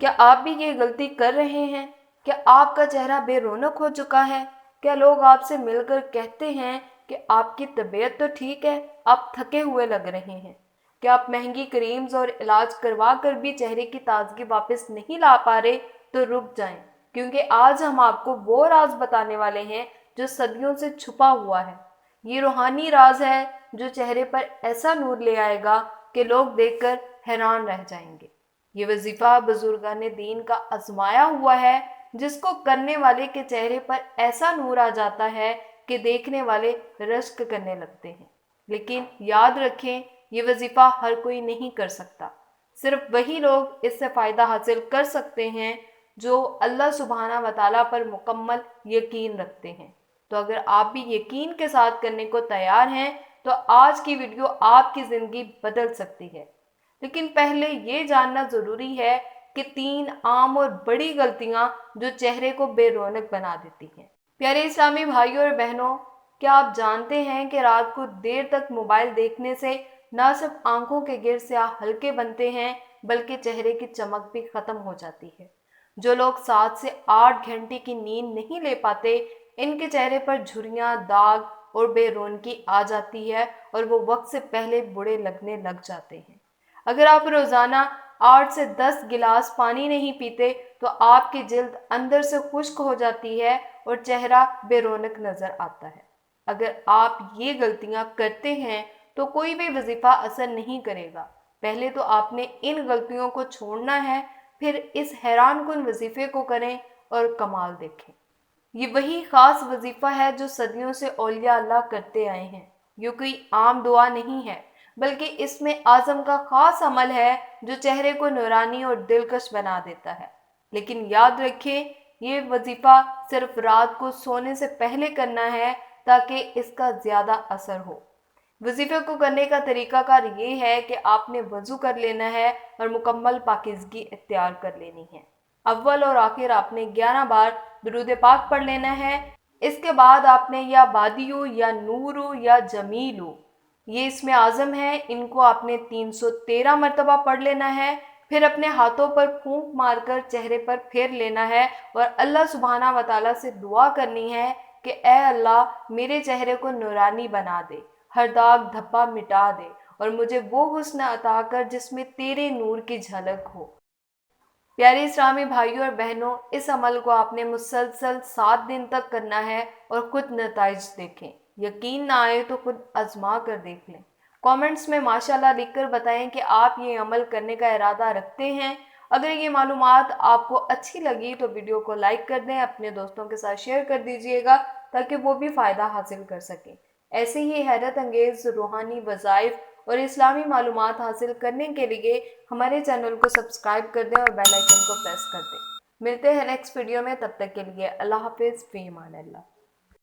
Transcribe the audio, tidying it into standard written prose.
کیا آپ بھی یہ غلطی کر رہے ہیں؟ کیا آپ کا چہرہ بے رونق ہو چکا ہے؟ کیا لوگ آپ سے مل کر کہتے ہیں کہ آپ کی طبیعت تو ٹھیک ہے، آپ تھکے ہوئے لگ رہے ہیں؟ کیا آپ مہنگی کریمز اور علاج کروا کر بھی چہرے کی تازگی واپس نہیں لا پا رہے؟ تو رک جائیں، کیونکہ آج ہم آپ کو وہ راز بتانے والے ہیں جو صدیوں سے چھپا ہوا ہے۔ یہ روحانی راز ہے جو چہرے پر ایسا نور لے آئے گا کہ لوگ دیکھ کر حیران رہ جائیں گے۔ یہ وظیفہ بزرگان دین کا آزمایا ہوا ہے، جس کو کرنے والے کے چہرے پر ایسا نور آ جاتا ہے کہ دیکھنے والے رشک کرنے لگتے ہیں۔ لیکن یاد رکھیں، یہ وظیفہ ہر کوئی نہیں کر سکتا۔ صرف وہی لوگ اس سے فائدہ حاصل کر سکتے ہیں جو اللہ سبحانہ و تعالیٰ پر مکمل یقین رکھتے ہیں۔ تو اگر آپ بھی یقین کے ساتھ کرنے کو تیار ہیں تو آج کی ویڈیو آپ کی زندگی بدل سکتی ہے۔ لیکن پہلے یہ جاننا ضروری ہے کہ 3 عام اور بڑی غلطیاں جو چہرے کو بے رونق بنا دیتی ہیں۔ پیارے اسلامی بھائیوں اور بہنوں، کیا آپ جانتے ہیں کہ رات کو دیر تک موبائل دیکھنے سے نہ صرف آنکھوں کے گرد سیاہ حلقے بنتے ہیں بلکہ چہرے کی چمک بھی ختم ہو جاتی ہے۔ جو لوگ 7 سے 8 گھنٹے کی نیند نہیں لے پاتے، ان کے چہرے پر جھریاں، داغ اور بے رونقی آ جاتی ہے اور وہ وقت سے پہلے برے لگنے لگ جاتے ہیں۔ اگر آپ روزانہ 8 سے 10 گلاس پانی نہیں پیتے تو آپ کی جلد اندر سے خشک ہو جاتی ہے اور چہرہ بے رونق نظر آتا ہے۔ اگر آپ یہ غلطیاں کرتے ہیں تو کوئی بھی وظیفہ اثر نہیں کرے گا۔ پہلے تو آپ نے ان غلطیوں کو چھوڑنا ہے، پھر اس حیران کن وظیفے کو کریں اور کمال دیکھیں۔ یہ وہی خاص وظیفہ ہے جو صدیوں سے اولیاء اللہ کرتے آئے ہیں۔ یہ کوئی عام دعا نہیں ہے، بلکہ اس میں اعظم کا خاص عمل ہے جو چہرے کو نورانی اور دلکش بنا دیتا ہے۔ لیکن یاد رکھیں، یہ وظیفہ صرف رات کو سونے سے پہلے کرنا ہے تاکہ اس کا زیادہ اثر ہو۔ وظیفے کو کرنے کا طریقہ کار یہ ہے کہ آپ نے وضو کر لینا ہے اور مکمل پاکیزگی اختیار کر لینی ہے۔ اول اور آخر آپ نے 11 بار درود پاک پڑھ لینا ہے۔ اس کے بعد آپ نے یا بادیو یا نورو یا جمیلو، یہ اسم اعظم ہے، ان کو آپ نے 313 مرتبہ پڑھ لینا ہے۔ پھر اپنے ہاتھوں پر پھونک مار کر چہرے پر پھیر لینا ہے اور اللہ سبحانہ و تعالیٰ سے دعا کرنی ہے کہ اے اللہ، میرے چہرے کو نورانی بنا دے، ہر داغ دھبا مٹا دے اور مجھے وہ حسن عطا کر جس میں تیرے نور کی جھلک ہو۔ پیارے اسلامی بھائیوں اور بہنوں، اس عمل کو آپ نے مسلسل 7 دن تک کرنا ہے اور خود نتائج دیکھیں۔ یقین نہ آئے تو خود آزما کر دیکھ لیں۔ کامنٹس میں ماشاءاللہ لکھ کر بتائیں کہ آپ یہ عمل کرنے کا ارادہ رکھتے ہیں۔ اگر یہ معلومات آپ کو اچھی لگی تو ویڈیو کو لائک کر دیں، اپنے دوستوں کے ساتھ شیئر کر دیجیے گا تاکہ وہ بھی فائدہ حاصل کر سکیں۔ ایسے ہی حیرت انگیز روحانی وظائف اور اسلامی معلومات حاصل کرنے کے لیے ہمارے چینل کو سبسکرائب کر دیں اور بیل آئیکن کو پریس کر دیں۔ ملتے ہیں نیکسٹ ویڈیو میں، تب تک کے لیے اللہ حافظ، فی امان اللہ۔